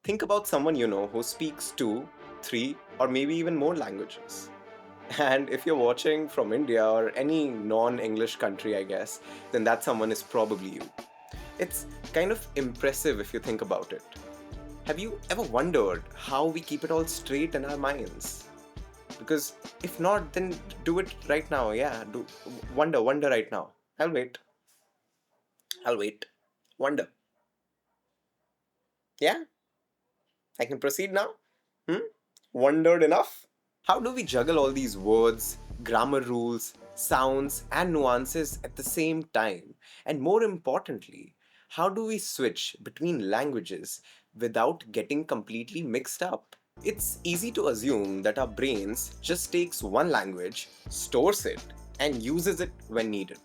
Think about someone you know who speaks two, three, or maybe even more languages. And if you're watching from India or any non English country, I guess, then that someone is probably you. It's kind of impressive if you think about it. Have you ever wondered how we keep it all straight in our minds? Because if not, then do it right now. Yeah, do wonder right now. I'll wait. I'll wait. Wonder. Yeah, I can proceed now. Hmm? Wondered enough? How do we juggle all these words, grammar rules, sounds, and nuances at the same time? And more importantly, how do we switch between languages without getting completely mixed up? It's easy to assume that our brains just takes one language, stores it, and uses it when needed.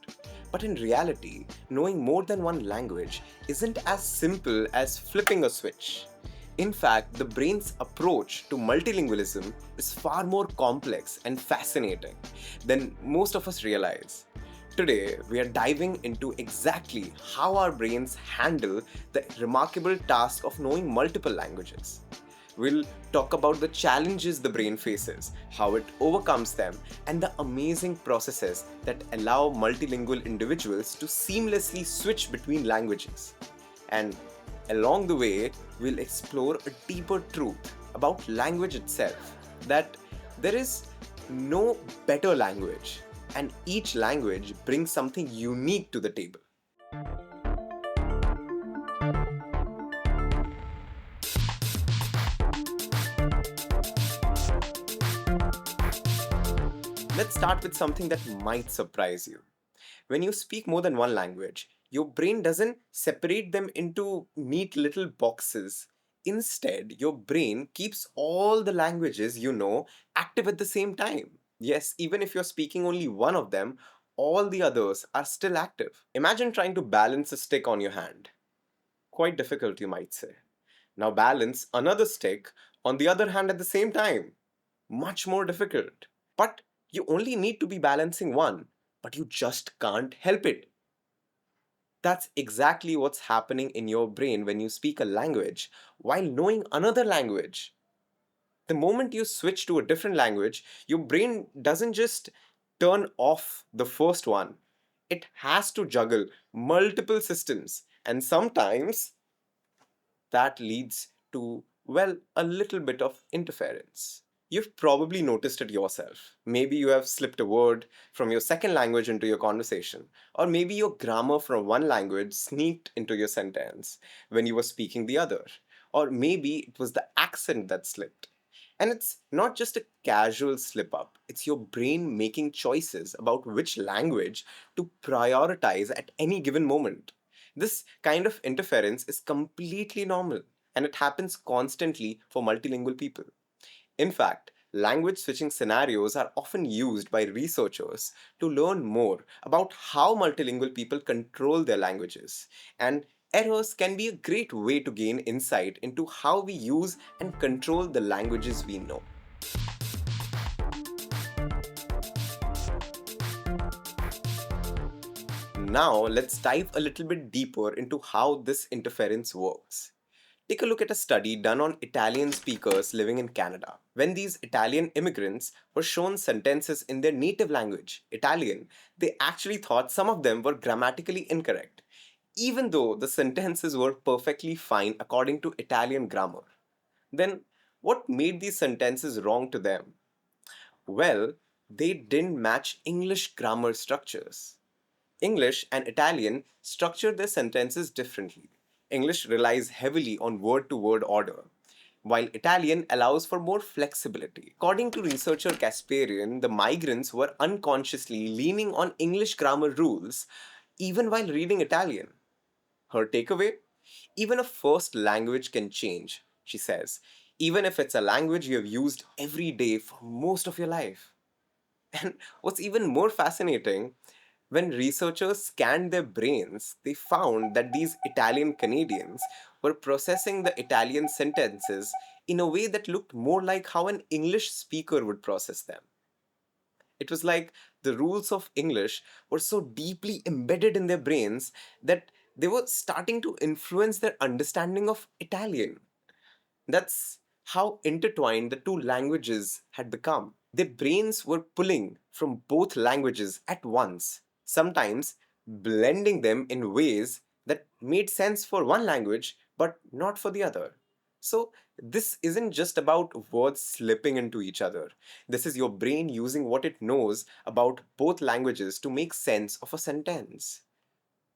But in reality, knowing more than one language isn't as simple as flipping a switch. In fact, the brain's approach to multilingualism is far more complex and fascinating than most of us realize. Today, we are diving into exactly how our brains handle the remarkable task of knowing multiple languages. We'll talk about the challenges the brain faces, how it overcomes them, and the amazing processes that allow multilingual individuals to seamlessly switch between languages. And along the way, we'll explore a deeper truth about language itself, that there is no better language, and each language brings something unique to the table. Let's start with something that might surprise you. When you speak more than one language, your brain doesn't separate them into neat little boxes. Instead, your brain keeps all the languages you know active at the same time. Yes, even if you're speaking only one of them, all the others are still active. Imagine trying to balance a stick on your hand. Quite difficult, you might say. Now balance another stick on the other hand at the same time. Much more difficult. But you only need to be balancing one, but you just can't help it. That's exactly what's happening in your brain when you speak a language while knowing another language. The moment you switch to a different language, your brain doesn't just turn off the first one, it has to juggle multiple systems. And sometimes that leads to, well, a little bit of interference. You've probably noticed it yourself. Maybe you have slipped a word from your second language into your conversation, or maybe your grammar from one language sneaked into your sentence when you were speaking the other, or maybe it was the accent that slipped. And it's not just a casual slip up, it's your brain making choices about which language to prioritize at any given moment. This kind of interference is completely normal and it happens constantly for multilingual people. In fact, language switching scenarios are often used by researchers to learn more about how multilingual people control their languages. And errors can be a great way to gain insight into how we use and control the languages we know. Now, let's dive a little bit deeper into how this interference works. Take a look at a study done on Italian speakers living in Canada. When these Italian immigrants were shown sentences in their native language, Italian, they actually thought some of them were grammatically incorrect, even though the sentences were perfectly fine according to Italian grammar. Then, what made these sentences wrong to them? Well, they didn't match English grammar structures. English and Italian structure their sentences differently. English relies heavily on word to word order, while Italian allows for more flexibility. According to researcher Kasparian, the migrants were unconsciously leaning on English grammar rules even while reading Italian. Her takeaway? Even a first language can change, she says, even if it's a language you have used every day for most of your life. And what's even more fascinating, when researchers scanned their brains, they found that these Italian Canadians were processing the Italian sentences in a way that looked more like how an English speaker would process them. It was like the rules of English were so deeply embedded in their brains that they were starting to influence their understanding of Italian. That's how intertwined the two languages had become. Their brains were pulling from both languages at once, sometimes blending them in ways that made sense for one language but not for the other. So, this isn't just about words slipping into each other. This is your brain using what it knows about both languages to make sense of a sentence.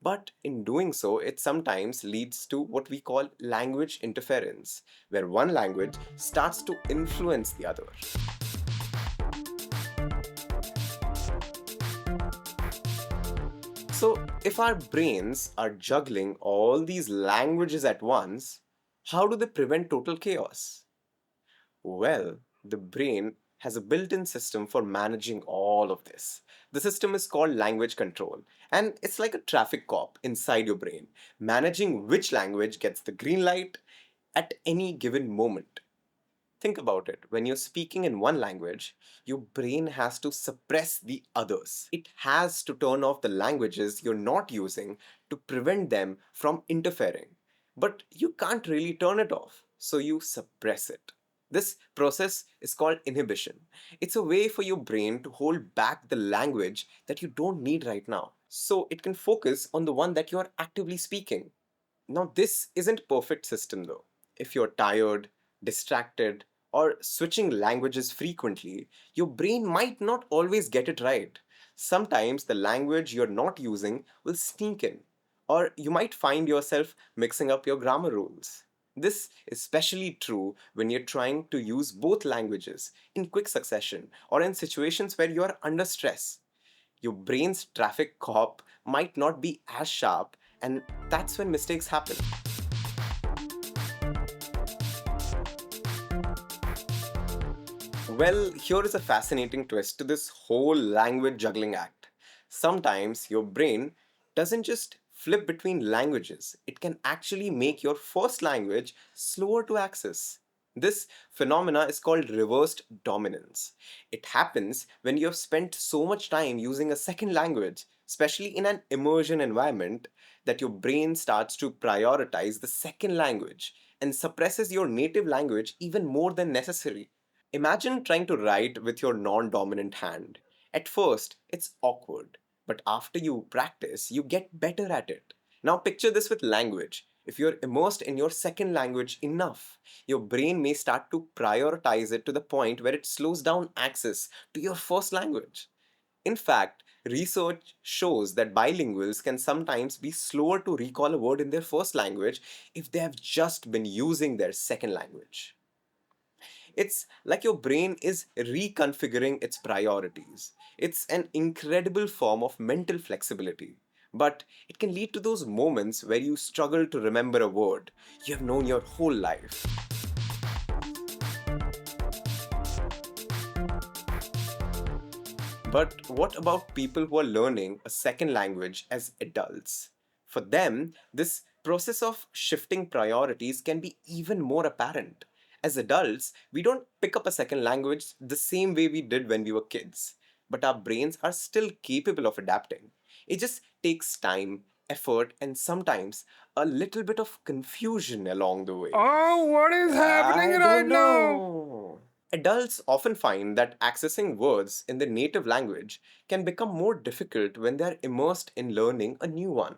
But in doing so, it sometimes leads to what we call language interference, where one language starts to influence the other. So, if our brains are juggling all these languages at once, how do they prevent total chaos? Well, the brain has a built in system for managing all of this. The system is called language control, and it's like a traffic cop inside your brain, managing which language gets the green light at any given moment. Think about it. When you're speaking in one language, your brain has to suppress the others. It has to turn off the languages you're not using to prevent them from interfering. But you can't really turn it off, so you suppress it. This process is called inhibition. It's a way for your brain to hold back the language that you don't need right now, so it can focus on the one that you're actively speaking. Now, this isn't perfect system though. If you're tired, distracted, or switching languages frequently, your brain might not always get it right. Sometimes the language you're not using will sneak in, or you might find yourself mixing up your grammar rules. This is especially true when you're trying to use both languages in quick succession or in situations where you're under stress. Your brain's traffic cop might not be as sharp, and that's when mistakes happen. Well, here is a fascinating twist to this whole language juggling act. Sometimes your brain doesn't just flip between languages, it can actually make your first language slower to access. This phenomena is called reversed dominance. It happens when you have spent so much time using a second language, especially in an immersion environment, that your brain starts to prioritize the second language and suppresses your native language even more than necessary. Imagine trying to write with your non dominant hand. At first, it's awkward, but after you practice, you get better at it. Now, picture this with language. If you're immersed in your second language enough, your brain may start to prioritize it to the point where it slows down access to your first language. In fact, research shows that bilinguals can sometimes be slower to recall a word in their first language if they have just been using their second language. It's like your brain is reconfiguring its priorities. It's an incredible form of mental flexibility. But it can lead to those moments where you struggle to remember a word you have known your whole life. But what about people who are learning a second language as adults? For them, this process of shifting priorities can be even more apparent. As adults, we don't pick up a second language the same way we did when we were kids, but our brains are still capable of adapting. It just takes time, effort, and sometimes a little bit of confusion along the way. Oh, what is happening I right don't now? know. Adults often find that accessing words in their native language can become more difficult when they are immersed in learning a new one.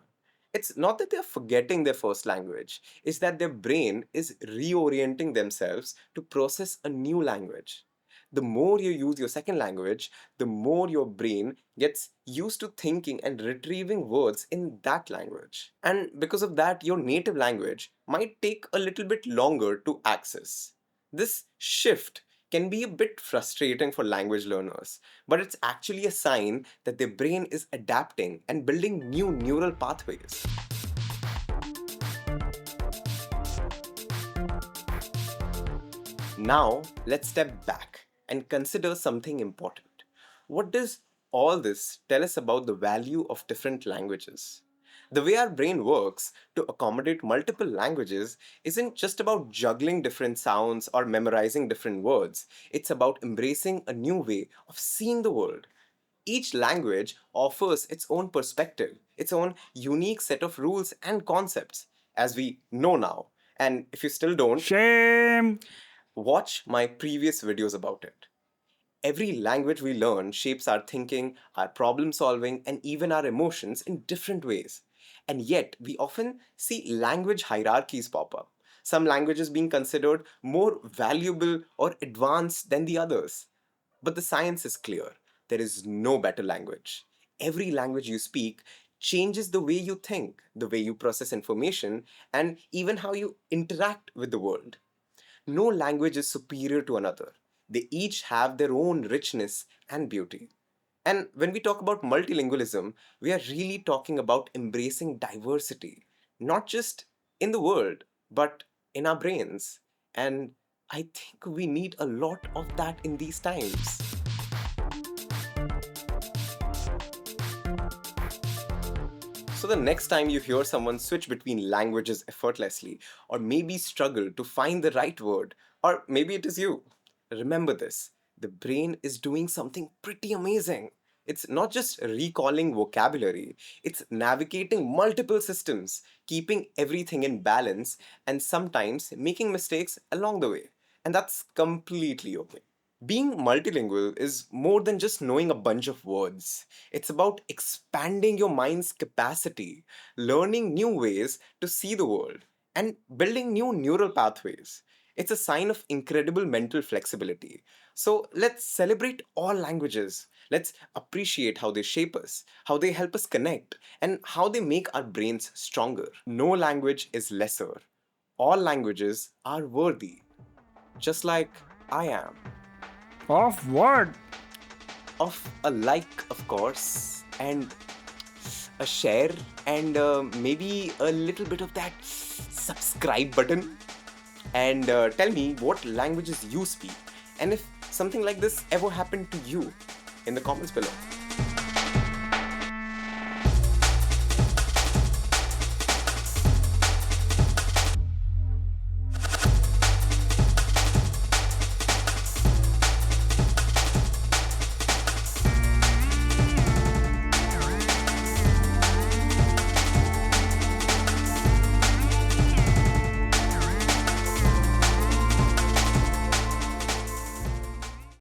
It's not that they're forgetting their first language, it's that their brain is reorienting themselves to process a new language. The more you use your second language, the more your brain gets used to thinking and retrieving words in that language. And because of that, your native language might take a little bit longer to access. This shift can be a bit frustrating for language learners, but it's actually a sign that their brain is adapting and building new neural pathways. Now, let's step back and consider something important. What does all this tell us about the value of different languages? The way our brain works to accommodate multiple languages isn't just about juggling different sounds or memorizing different words, it's about embracing a new way of seeing the world. Each language offers its own perspective, its own unique set of rules and concepts, as we know now. And if you still don't, Shame! watch my previous videos about it. Every language we learn shapes our thinking, our problem solving, and even our emotions in different ways. And yet, we often see language hierarchies pop up. Some languages being considered more valuable or advanced than the others. But the science is clear, there is no better language. Every language you speak changes the way you think, the way you process information, and even how you interact with the world. No language is superior to another. They each have their own richness and beauty. And when we talk about multilingualism, we are really talking about embracing diversity, not just in the world, but in our brains. And I think we need a lot of that in these times. So, the next time you hear someone switch between languages effortlessly, or maybe struggle to find the right word, or maybe it is you, remember this: the brain is doing something pretty amazing. It's not just recalling vocabulary, it's navigating multiple systems, keeping everything in balance, and sometimes making mistakes along the way. And that's completely okay. Being multilingual is more than just knowing a bunch of words. It's about expanding your mind's capacity, learning new ways to see the world, and building new neural pathways. It's a sign of incredible mental flexibility. So let's celebrate all languages. Let's appreciate how they shape us, how they help us connect, and how they make our brains stronger. No language is lesser. All languages are worthy, just like I am. Of what? Of a like, of course, and a share, and maybe a little bit of that subscribe button. And tell me what languages you speak, and if something like this ever happened to you, in the comments below.